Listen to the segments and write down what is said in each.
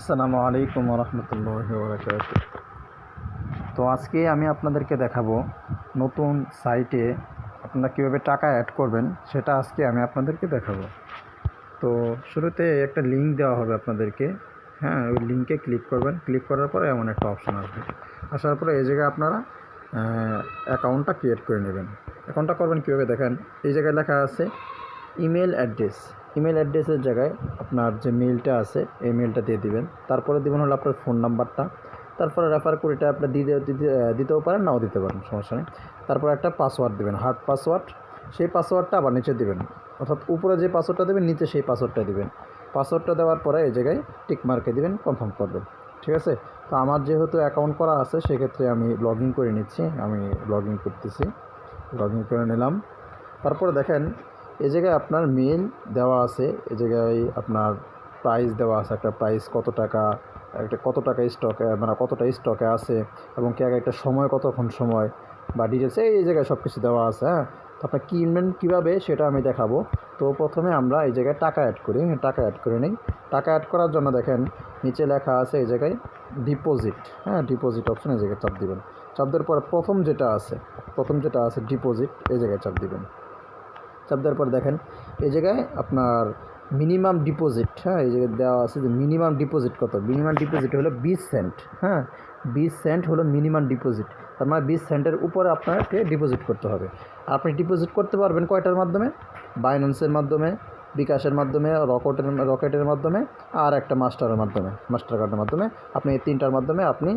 আসসালামু আলাইকুম রহমতুল্লাহি বারাকাতুহু। তো আজকে আমি আপনাদেরকে দেখাবো নতুন সাইটে আপনারা কীভাবে টাকা অ্যাড করবেন, সেটা আজকে আমি আপনাদেরকে দেখাবো। তো শুরুতে একটা লিঙ্ক দেওয়া হবে আপনাদেরকে। হ্যাঁ, ওই লিঙ্কে ক্লিক করবেন। ক্লিক করার পরে এমন একটা অপশান আসবে। আসার পরে এই জায়গায় আপনারা অ্যাকাউন্টটা ক্রিয়েট করে নেবেন। অ্যাকাউন্টটা করবেন কীভাবে দেখেন, এই জায়গায় লেখা আছে ইমেল অ্যাড্রেস। ইমেল অ্যাড্রেসের জায়গায় আপনার যে মেলটা আছে এই মেলটা দিয়ে দিবেন। তারপরে দেবেন হলো আপনার ফোন নাম্বারটা। তারপরে রেফার কোডটা আপনি দিতেও পারেন, নাও দিতে পারেন, সমস্যা নেই। তারপর একটা পাসওয়ার্ড দেবেন, হার্ড পাসওয়ার্ড। সেই পাসওয়ার্ডটা আবার নিচে দিবেন, অর্থাৎ উপরে যে পাসওয়ার্ডটা দেবেন নিচে সেই পাসওয়ার্ডটা দিবেন। পাসওয়ার্ডটা দেওয়ার পরে এই জায়গায় টিক মার্কে দিবেন, কনফার্ম করবেন। ঠিক আছে। তো আমার যেহেতু অ্যাকাউন্ট করা আছে সেক্ষেত্রে আমি লগ ইন করে নিচ্ছি। আমি লগ ইন করতেছি, লগ ইন করে নিলাম। তারপরে দেখেন এই জায়গায় আপনার মেল দেওয়া আছে, এই জায়গায় আপনার প্রাইস দেওয়া আছে, একটা প্রাইস কত টাকা, একটা কত টাকা স্টকে, মানে কতটা স্টকে আছে এবং কি একটা সময় কতক্ষণ সময় বা ডিটেলস এই জায়গায় সব কিছু দেওয়া আছে। হ্যাঁ, তো আপনার কিনবেন কীভাবে সেটা আমি দেখাবো। তো প্রথমে আমরা এই জায়গায় টাকা অ্যাড করি, টাকা অ্যাড করে নিই। টাকা অ্যাড করার জন্য দেখেন নিচে লেখা আছে এই জায়গায় ডিপোজিট। হ্যাঁ, ডিপোজিট অপশন এই জায়গায় চাপ দিবেন। চাপ দেওয়ার পরে প্রথম যেটা আছে ডিপোজিট, এই জায়গায় চাপ দিবেন। চাপ দেওয়ার পর দেখেন এই জায়গায় আপনার মিনিমাম ডিপোজিট, হ্যাঁ, এই জায়গায় দেওয়া আছে যে মিনিমাম ডিপোজিট কত। মিনিমাম ডিপোজিট হলো 20 সেন্ট। হ্যাঁ, 20 সেন্ট হলো মিনিমাম ডিপোজিট। তার মানে 20 সেন্টের উপরে আপনাকে ডিপোজিট করতে হবে। আপনি ডিপোজিট করতে পারবেন কয়টার মাধ্যমে? বাইন্যান্সের মাধ্যমে, বিকাশের মাধ্যমে, রকেটের মাধ্যমে, আর একটা মাস্টার কার্ডের মাধ্যমে। আপনি এই তিনটার মাধ্যমে আপনি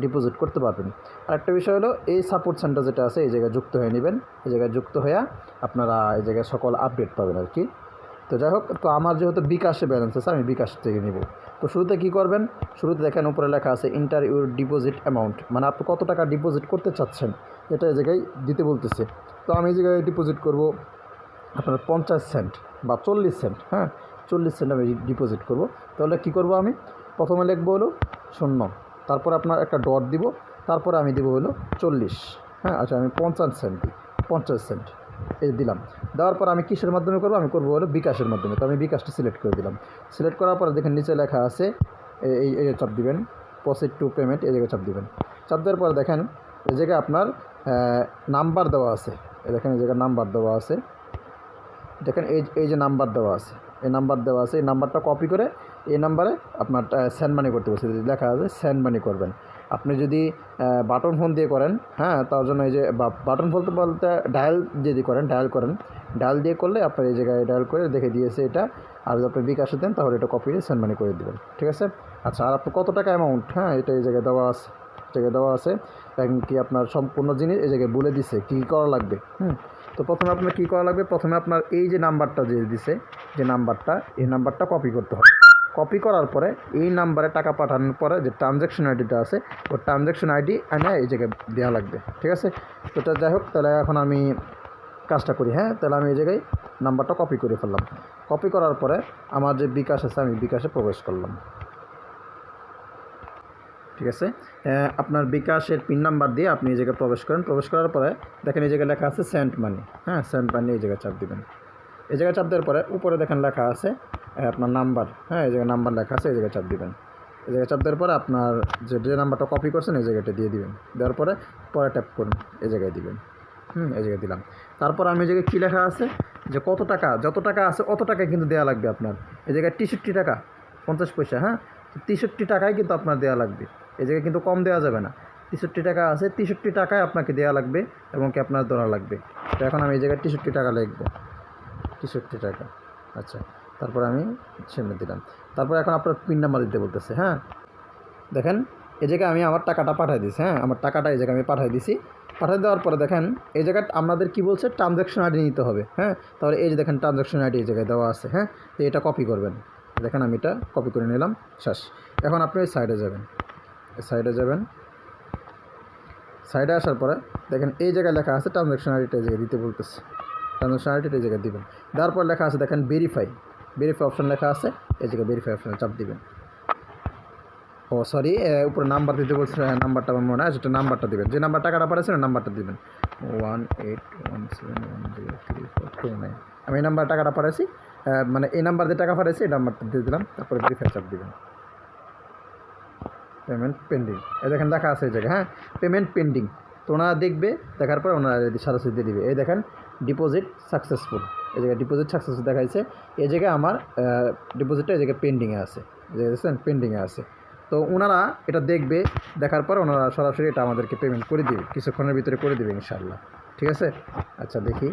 ডিপোজিট করতে পারবেন। আরেকটা বিষয় হলো এই সাপোর্ট সেন্টার যেটা আছে এই জায়গায় যুক্ত হয়ে নেবেন। এই জায়গায় যুক্ত হয়ে আপনারা এই জায়গায় সকল আপডেট পাবেন আর কি। তো যাই হোক, তো আমার যেহেতু বিকাশে ব্যালেন্স আছে আমি বিকাশ থেকে নিব। তো শুরুতে কী করবেন, শুরুতে দেখেন উপরে লেখা আছে ইন্টার ইউর ডিপোজিট অ্যামাউন্ট, মানে আপনি কত টাকা ডিপোজিট করতে চাচ্ছেন এটা এই জায়গায় দিতে বলতেছে। তো আমি এই জায়গায় ডিপোজিট করব আপনার 50 সেন্ট বা 40 সেন্ট। হ্যাঁ, 40 সেন্ট আমি ডিপোজিট করব। তাহলে কী করব, আমি প্রথমে লিখবো হলো 0, তারপর আপনার একটা ডট দিব, তারপরে আমি দেবো হলো 40। হ্যাঁ, আচ্ছা আমি 50 সেন্ট দিই, 50 সেন্ট এই দিলাম। দেওয়ার পর আমি কিসের মাধ্যমে করবো, আমি করবো হলো বিকাশের মাধ্যমে। তো আমি বিকাশটা সিলেক্ট করে দিলাম। সিলেক্ট করার পরে দেখেন নিচে লেখা আছে এই চাপ দিবেন, প্রসিড টু পেমেন্ট, এই জায়গায় চাপ দিবেন। চাপ দেওয়ার পরে দেখেন এই জায়গায় আপনার নাম্বার দেওয়া আছে। দেখেন এই জায়গায় নাম্বার দেওয়া আছে। দেখেন এই যে নাম্বার দেওয়া আছে, এই নাম্বার দেওয়া আছে, এই নাম্বারটা কপি করে এই নাম্বারে আপনার সেন্ড মানি করতে বলছে, লেখা আছে সেন্ড মানি করবেন। আপনি যদি বাটন ফোন দিয়ে করেন, হ্যাঁ, তার জন্য এই যে বাটন বলতে ডায়াল যদি করেন, ডায়াল দিয়ে করলে আপনার এই জায়গায় ডায়াল করে দেখে দিয়েছে এটা। আর যদি আপনি বিকাশে দেন তাহলে এটা কপি দিয়ে সেন্ড মানি করে দেবেন। ঠিক আছে। আচ্ছা, আর আপনি কত টাকা অ্যামাউন্ট, হ্যাঁ, এটা এই জায়গায় দেওয়া আছে। কি আপনার সম্পূর্ণ জিনিস এই জায়গায় বলে দিছে কী করা লাগবে। তো প্রথমে আপনার কী করা লাগবে, প্রথমে আপনার এই যে নাম্বারটা যে দিছে, এই নাম্বারটা কপি করতে হবে। কপি করার পরে এই নাম্বারে টাকা পাঠানোর পরে যে ট্রানজ্যাকশন আইডিটা আছে ওই ট্রানজ্যাকশন আইডি এনে এই জায়গায় দেওয়া লাগবে। ঠিক আছে। তো যাই হোক, তাহলে এখন আমি কাজটা করি। হ্যাঁ, তাহলে আমি এই জায়গায় নাম্বারটা কপি করে ফেললাম। কপি করার পরে আমার যে বিকাশ আছে আমি বিকাশে প্রবেশ করলাম। ঠিক আছে। আপনার বিকাশের পিন নাম্বার দিয়ে আপনি এই জায়গায় প্রবেশ করেন। প্রবেশ করার পরে দেখেন এই জায়গায় লেখা আছে সেন্ড মানি। হ্যাঁ, সেন্ড মানি এই জায়গায় চাপ দিবেন। এই জায়গায় চাপ দেওয়ার পরে উপরে দেখেন লেখা আছে আপনার নাম্বার। হ্যাঁ, এই জায়গায় নাম্বার লেখা আছে, এই জায়গায় চাপ দিবেন। এই জায়গায় চাপ দেওয়ার পরে আপনার যে নাম্বারটা কপি করছেন এই জায়গাটা দিয়ে দিবেন। দেওয়ার পরে ট্যাপ করুন, এই জায়গায় দিবেন। এই জায়গায় দিলাম। তারপর আমি এই জায়গায় কী লেখা আছে যে কত টাকা, যত টাকা আছে অত টাকায় কিন্তু দেওয়া লাগবে আপনার। এই জায়গায় 63 টাকা 50 পয়সা। হ্যাঁ, 63 টাকায় কিন্তু আপনার দেওয়া লাগবে। এই জায়গায় কিন্তু কম দেওয়া যাবে না। 63 টাকা আছে, 63 টাকায় আপনাকে দেওয়া লাগবে এবং কি আপনার ধরা লাগবে। তো এখন আমি এই জায়গায় 63 টাকা লিখব, 63 টাকা। আচ্ছা, তারপর আমি সামনে দিলাম। তারপর এখন আপনার পিন নাম্বার দিতে বলতেছে। হ্যাঁ, দেখেন এই জায়গায় আমি আমার টাকাটা পাঠিয়ে দিয়েছি। হ্যাঁ, আমার টাকাটা এই জায়গায় আমি পাঠিয়ে দিয়েছি। পাঠিয়ে দেওয়ার পরে দেখেন এই জায়গায় আমাদের কী বলছে, ট্রানজ্যাকশন আইডি নিতে হবে। হ্যাঁ, তাহলে এই যে দেখেন ট্রানজ্যাকশন আইডি এই জায়গায় দেওয়া আছে। হ্যাঁ, তো এটা কপি করবেন। দেখেন আমি এটা কপি করে নিলাম, শেষ। এখন আপনি সাইডে যাবেন, সাইডে আসার পরে দেখেন এই জায়গায় লেখা আছে ট্রানজ্যাকশন আইডিটা এই জায়গায় দিতে বলতেছে। ট্রানজ্যাকশন আইডিটা এই জায়গায় দিবেন। দেওয়ার পর লেখা আছে দেখেন ভেরিফাই অপশন লেখা আছে, এই জায়গায় ভেরিফাই অপশানে চাপ দিবেন। ও সরি, উপরে নাম্বার দিতে বলছে, নাম্বারটা আমার মনে হয়, সেটা নাম্বারটা দেবেন, যে নাম্বার টাকাটা পাঠাচ্ছেন নাম্বারটা দিবেন 18171342 আমি এই নাম্বার টাকাটা পাঠাইছি, মানে এই নাম্বার দিয়ে টাকা পাঠাইছি এই নাম্বারটা দিয়ে দিলাম। তারপরে ভেরিফাই চাপ দিবেন। পেমেন্ট পেন্ডিং, এই দেখেন লেখা আছে এই জায়গায়, হ্যাঁ পেমেন্ট পেন্ডিং। তো ওনারা দেখবে, দেখার পর ওনারা সারাসরি দিয়ে দিবে। এই দেখেন ডিপোজিট সাকসেসফুল, এই জায়গায় ডিপোজিট সাকসেসফুল দেখাইছে। এই জায়গায় আমার ডিপোজিটটা এই জায়গায় পেন্ডিংয়ে আছে, দেখছেন পেন্ডিংয়ে আছে। তো ওনারা এটা দেখবে, দেখার পর ওনারা সরাসরি এটা আমাদেরকে পেমেন্ট করে দিবে, কিছুক্ষণের ভিতরে করে দিবে ইনশাআল্লাহ। ঠিক আছে, আচ্ছা দেখি।